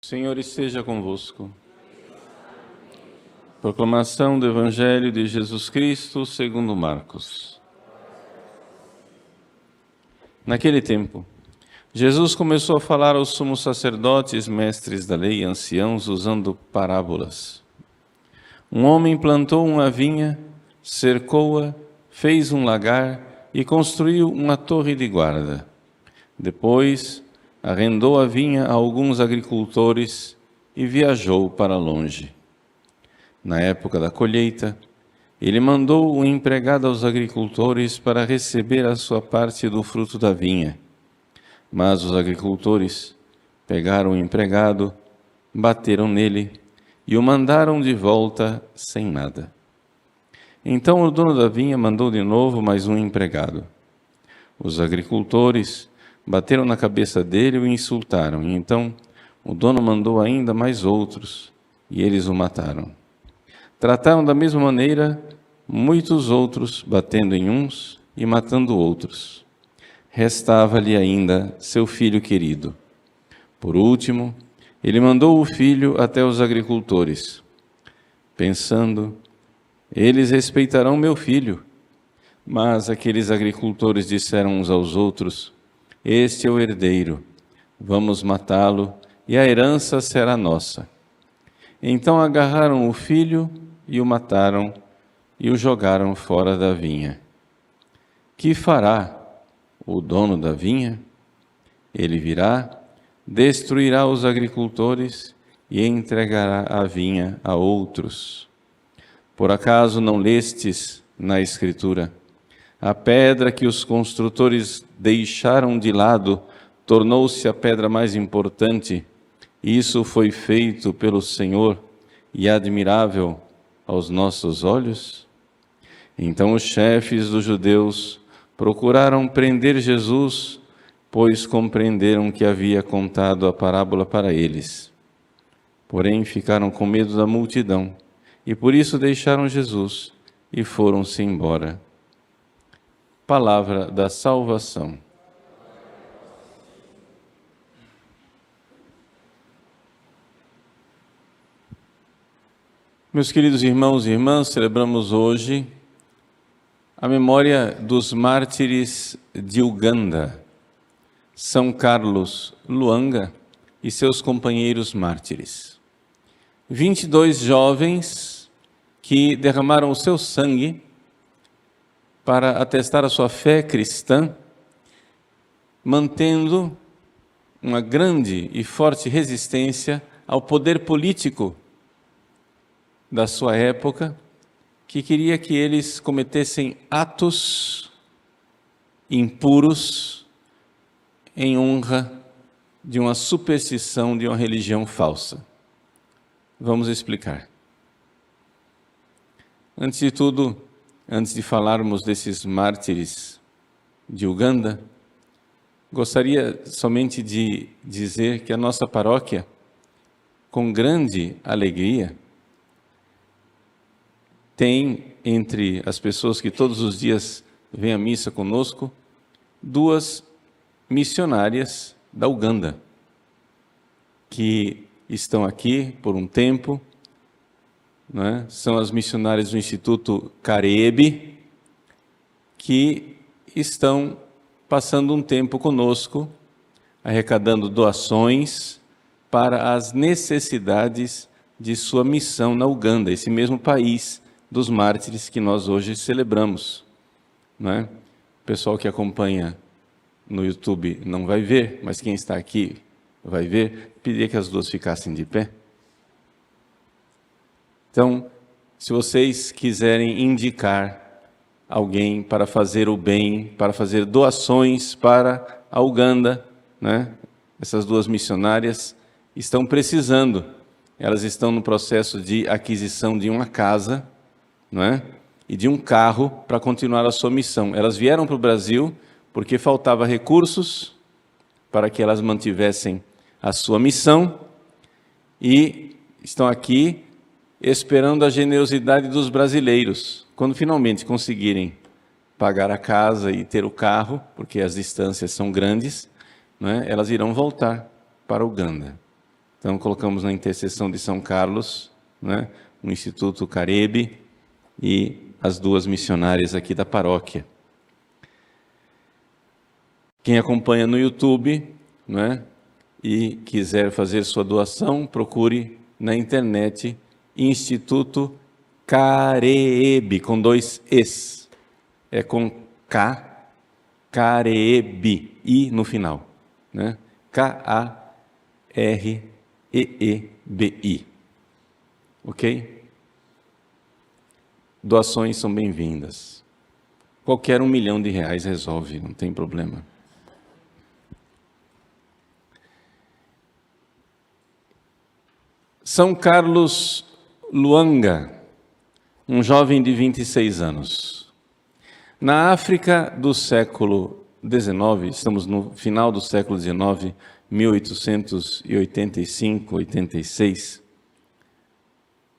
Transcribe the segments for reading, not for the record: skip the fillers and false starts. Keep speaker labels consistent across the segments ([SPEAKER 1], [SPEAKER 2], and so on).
[SPEAKER 1] Senhor esteja convosco. Proclamação do Evangelho de Jesus Cristo segundo Marcos. Naquele tempo, Jesus começou a falar aos sumos sacerdotes, mestres da lei e anciãos, usando parábolas. Um homem plantou uma vinha, cercou-a, fez um lagar e construiu uma torre de guarda. Depois, arrendou a vinha a alguns agricultores e viajou para longe. Na época da colheita, ele mandou um empregado aos agricultores para receber a sua parte do fruto da vinha. Mas os agricultores pegaram o empregado, bateram nele e o mandaram de volta sem nada. Então o dono da vinha mandou de novo mais um empregado. Os agricultores bateram na cabeça dele e o insultaram. E então o dono mandou ainda mais outros, e eles o mataram. Trataram da mesma maneira muitos outros, batendo em uns e matando outros. Restava-lhe ainda seu filho querido. Por último, ele mandou o filho até os agricultores, pensando: eles respeitarão meu filho. Mas aqueles agricultores disseram uns aos outros: este é o herdeiro, vamos matá-lo e a herança será nossa. Então agarraram o filho e o mataram e o jogaram fora da vinha. Que fará o dono da vinha? Ele virá, destruirá os agricultores e entregará a vinha a outros. Por acaso não lestes na Escritura: a pedra que os construtores deixaram de lado tornou-se a pedra mais importante. Isso foi feito pelo Senhor e admirável aos nossos olhos? Então os chefes dos judeus procuraram prender Jesus, pois compreenderam que havia contado a parábola para eles. Porém ficaram com medo da multidão e por isso deixaram Jesus e foram-se embora. Palavra da salvação. Meus queridos irmãos e irmãs, celebramos hoje a memória dos mártires de Uganda, São Carlos Lwanga e seus companheiros mártires. 22 jovens que derramaram o seu sangue para atestar a sua fé cristã, mantendo uma grande e forte resistência ao poder político da sua época, que queria que eles cometessem atos impuros em honra de uma superstição, de uma religião falsa. Vamos explicar. Antes de tudo, antes de falarmos desses mártires de Uganda, gostaria somente de dizer que a nossa paróquia, com grande alegria, tem entre as pessoas que todos os dias vêm à missa conosco, 2 missionárias da Uganda, que estão aqui por um tempo, né? São as missionárias do Instituto Carebe, que estão passando um tempo conosco, arrecadando doações para as necessidades de sua missão na Uganda, esse mesmo país dos mártires que nós hoje celebramos, não é? O pessoal que acompanha no YouTube não vai ver, mas quem está aqui vai ver. Pedia que as duas ficassem de pé. Então, se vocês quiserem indicar alguém para fazer o bem, para fazer doações para a Uganda, né? Essas 2 missionárias estão precisando. Elas estão no processo de aquisição de uma casa, não é? E de um carro para continuar a sua missão. Elas vieram para o Brasil porque faltava recursos para que elas mantivessem a sua missão e estão aqui esperando a generosidade dos brasileiros. Quando finalmente conseguirem pagar a casa e ter o carro, porque as distâncias são grandes, não é? Elas irão voltar para Uganda. Então, colocamos na intercessão de São Carlos, né, o Instituto Carebe e as duas missionárias aqui da paróquia. Quem acompanha no YouTube, né, e quiser fazer sua doação, procure na internet Instituto Carebe, com 2 Es. É com K, Carebe, I no final, né? K-A-R-E-E-B-I. Ok? Doações são bem-vindas. Qualquer R$1 milhão resolve, não tem problema. São Carlos Luanga, um jovem de 26 anos. Na África do século XIX, estamos no final do século XIX, 1885, 86,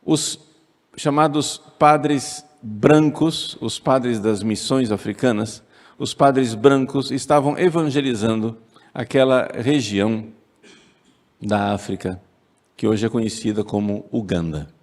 [SPEAKER 1] os chamados padres brancos, os padres das missões africanas, os padres brancos estavam evangelizando aquela região da África, que hoje é conhecida como Uganda.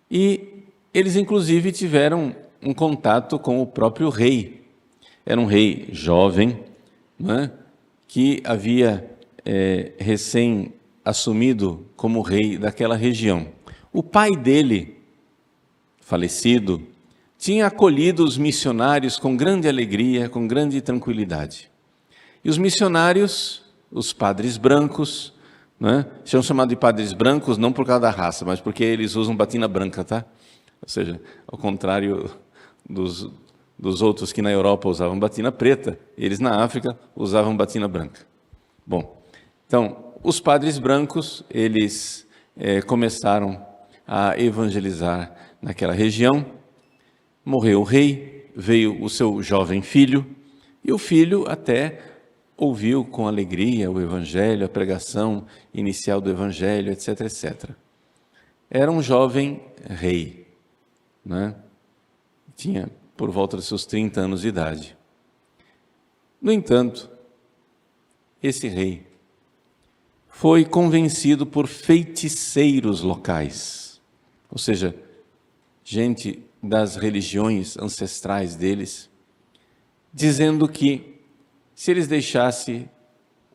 [SPEAKER 1] E eles, inclusive, tiveram um contato com o próprio rei. Era um rei jovem, né, que havia recém assumido como rei daquela região. O pai dele, falecido, tinha acolhido os missionários com grande alegria, com grande tranquilidade. E os missionários, os padres brancos, né, são chamados de padres brancos não por causa da raça, mas porque eles usam batina branca, tá? Ou seja, ao contrário dos outros que na Europa usavam batina preta, eles na África usavam batina branca. Bom, então, os padres brancos, eles começaram a evangelizar naquela região. Morreu o rei, veio o seu jovem filho, e o filho até ouviu com alegria o evangelho, a pregação inicial do evangelho, etc, etc. Era um jovem rei, né? Tinha por volta dos seus 30 anos de idade. No entanto, esse rei foi convencido por feiticeiros locais, ou seja, gente das religiões ancestrais deles, dizendo que se eles deixassem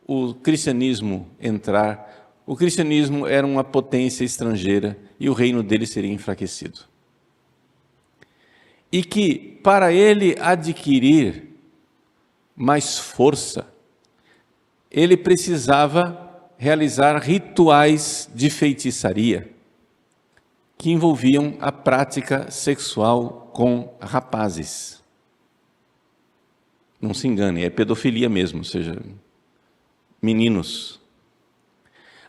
[SPEAKER 1] o cristianismo entrar, o cristianismo era uma potência estrangeira e o reino dele seria enfraquecido. E que, para ele adquirir mais força, ele precisava realizar rituais de feitiçaria que envolviam a prática sexual com rapazes. Não se engane, é pedofilia mesmo, ou seja, meninos.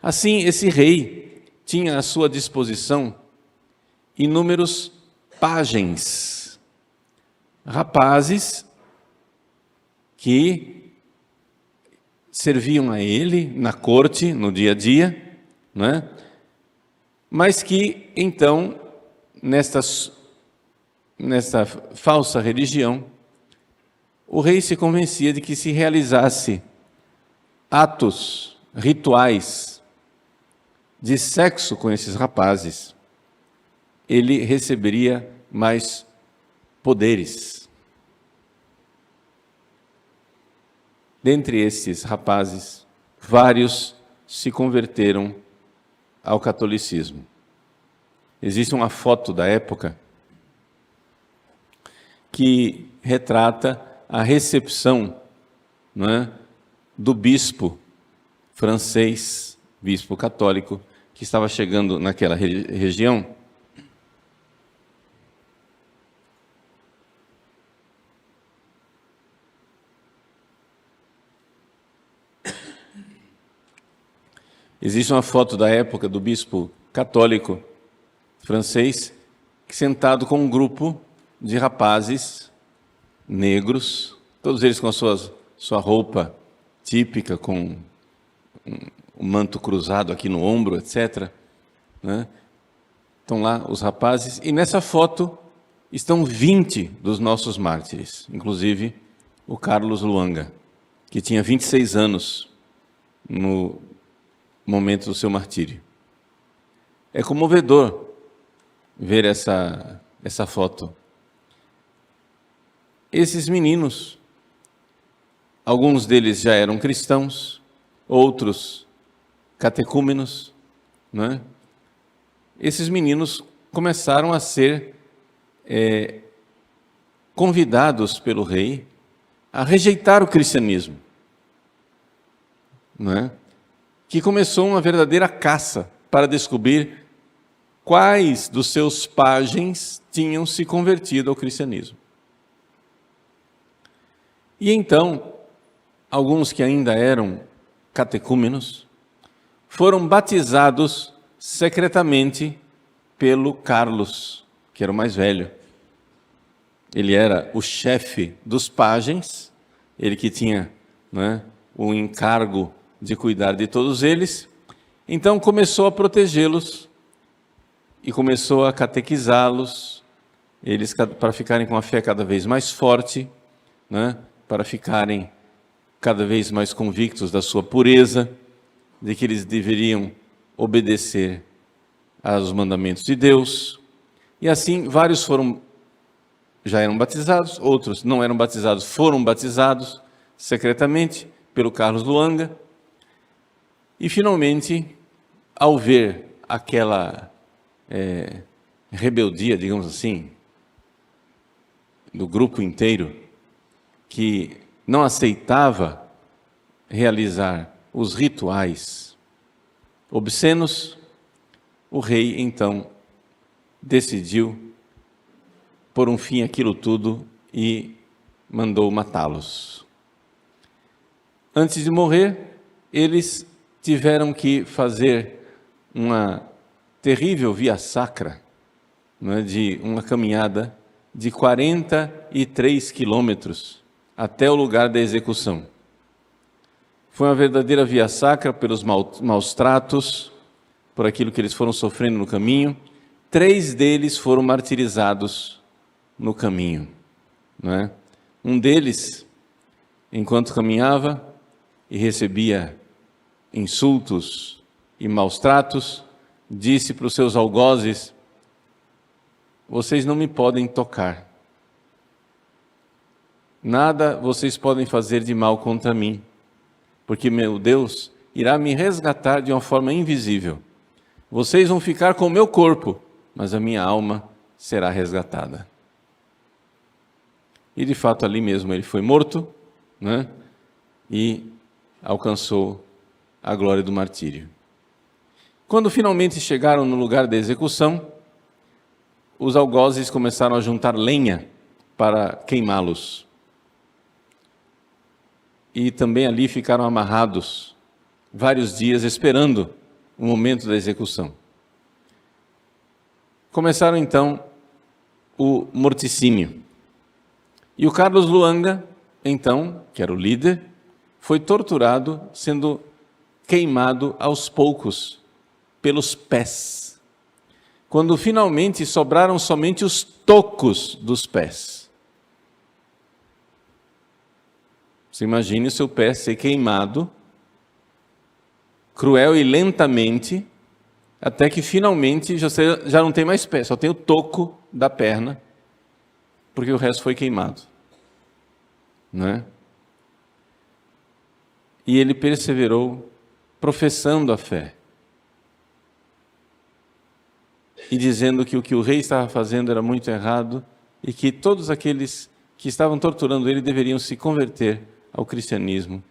[SPEAKER 1] Assim, esse rei tinha à sua disposição inúmeros pajens, rapazes que serviam a ele na corte, no dia a dia, né? Mas que, então, nesta falsa religião, o rei se convencia de que se realizasse atos rituais de sexo com esses rapazes, ele receberia mais poderes. Dentre esses rapazes, vários se converteram ao catolicismo. Existe uma foto da época que retrata a recepção, né, do bispo francês, bispo católico, que estava chegando naquela região. Existe uma foto da época do bispo católico francês, sentado com um grupo de rapazes negros, todos eles com a sua roupa típica, com um manto cruzado aqui no ombro, etc, né? Estão lá os rapazes, e nessa foto estão 20 dos nossos mártires, inclusive o Carlos Luanga, que tinha 26 anos momento do seu martírio. É comovedor ver essa foto. Esses meninos, alguns deles já eram cristãos, outros catecúmenos, né? Esses meninos começaram a ser convidados pelo rei a rejeitar o cristianismo, né? Que começou uma verdadeira caça para descobrir quais dos seus pajens tinham se convertido ao cristianismo. E então, alguns que ainda eram catecúmenos foram batizados secretamente pelo Carlos, que era o mais velho. Ele era o chefe dos pajens, ele que tinha, né, o encargo de cuidar de todos eles. Então começou a protegê-los e começou a catequizá-los, eles para ficarem com a fé cada vez mais forte, né, para ficarem cada vez mais convictos da sua pureza, de que eles deveriam obedecer aos mandamentos de Deus. E assim, vários já eram batizados, outros não eram batizados, foram batizados secretamente pelo Carlos Luanga. E finalmente, ao ver aquela rebeldia, digamos assim, do grupo inteiro, que não aceitava realizar os rituais obscenos, o rei então decidiu pôr um fim àquilo tudo e mandou matá-los. Antes de morrer, eles tiveram que fazer uma terrível via sacra, não é, de uma caminhada de 43 quilômetros até o lugar da execução. Foi uma verdadeira via sacra pelos maus tratos, por aquilo que eles foram sofrendo no caminho. 3 deles foram martirizados no caminho, não é? Um deles, enquanto caminhava e recebia insultos e maus tratos, disse para os seus algozes: vocês não me podem tocar. Nada vocês podem fazer de mal contra mim, porque meu Deus irá me resgatar de uma forma invisível. Vocês vão ficar com o meu corpo, mas a minha alma será resgatada. E de fato ali mesmo ele foi morto, né? E alcançou a glória do martírio. Quando finalmente chegaram no lugar da execução, os algozes começaram a juntar lenha para queimá-los. E também ali ficaram amarrados vários dias esperando o momento da execução. Começaram então o morticínio. E o Carlos Luanga, então, que era o líder, foi torturado, sendo queimado aos poucos pelos pés. Quando finalmente sobraram somente os tocos dos pés. Você imagine o seu pé ser queimado, cruel e lentamente, até que finalmente já não tem mais pé, só tem o toco da perna, porque o resto foi queimado, não é? E ele perseverou professando a fé e dizendo que o que o rei estava fazendo era muito errado e que todos aqueles que estavam torturando ele deveriam se converter ao cristianismo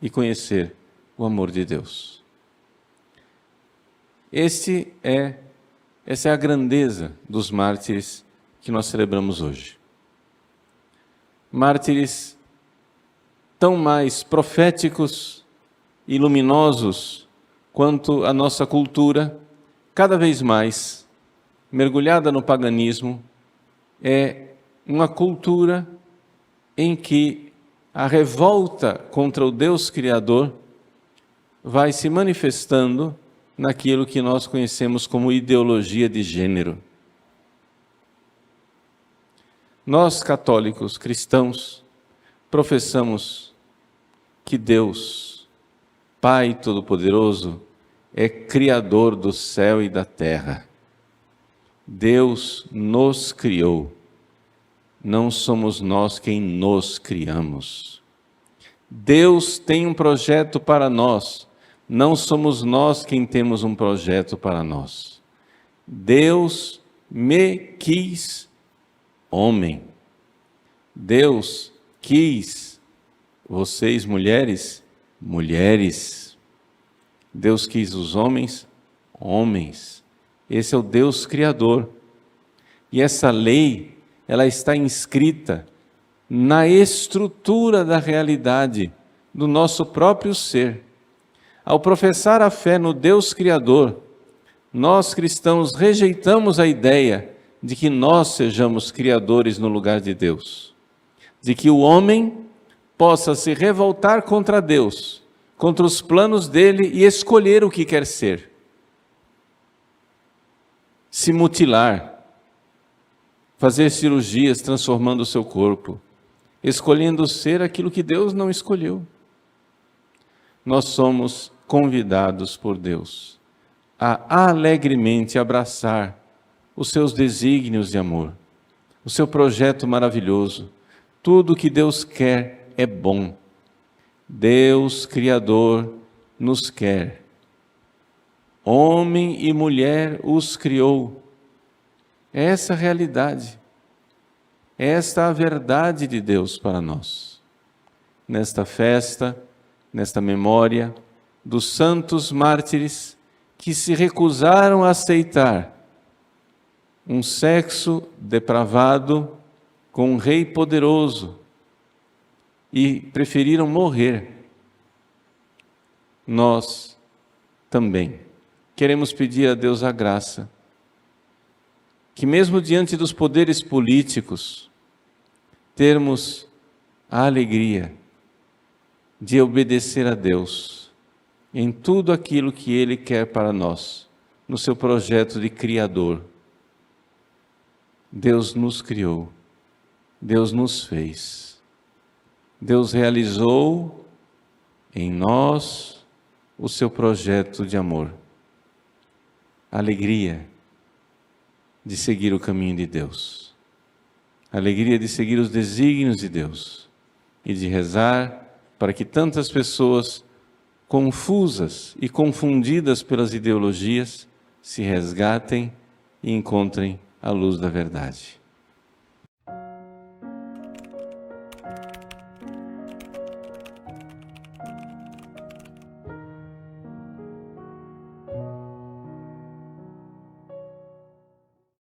[SPEAKER 1] e conhecer o amor de Deus. Essa é a grandeza dos mártires que nós celebramos hoje. Mártires tão mais proféticos e luminosos quanto a nossa cultura, cada vez mais mergulhada no paganismo, é uma cultura em que a revolta contra o Deus Criador vai se manifestando naquilo que nós conhecemos como ideologia de gênero. Nós, católicos, cristãos, professamos que Deus, Pai Todo-Poderoso, é criador do céu e da terra. Deus nos criou. Não somos nós quem nos criamos. Deus tem um projeto para nós. Não somos nós quem temos um projeto para nós. Deus me quis homem. Deus quis vocês, mulheres, mulheres. Deus quis os homens, homens. Esse é o Deus Criador. E essa lei, ela está inscrita na estrutura da realidade do nosso próprio ser. Ao professar a fé no Deus Criador, nós cristãos rejeitamos a ideia de que nós sejamos criadores no lugar de Deus, de que o homem possa se revoltar contra Deus, contra os planos dele e escolher o que quer ser, se mutilar, fazer cirurgias transformando o seu corpo, escolhendo ser aquilo que Deus não escolheu. Nós somos convidados por Deus a alegremente abraçar os seus desígnios de amor, o seu projeto maravilhoso. Tudo o que Deus quer é bom. Deus Criador nos quer. Homem e mulher os criou. É essa a realidade. É esta a verdade de Deus para nós. Nesta festa, nesta memória dos santos mártires que se recusaram a aceitar um sexo depravado com um rei poderoso e preferiram morrer. Nós também queremos pedir a Deus a graça que mesmo diante dos poderes políticos, termos a alegria de obedecer a Deus em tudo aquilo que Ele quer para nós, no seu projeto de Criador. Deus nos criou, Deus nos fez, Deus realizou em nós o seu projeto de amor. Alegria de seguir o caminho de Deus, alegria de seguir os desígnios de Deus e de rezar para que tantas pessoas confusas e confundidas pelas ideologias se resgatem e encontrem a luz da verdade.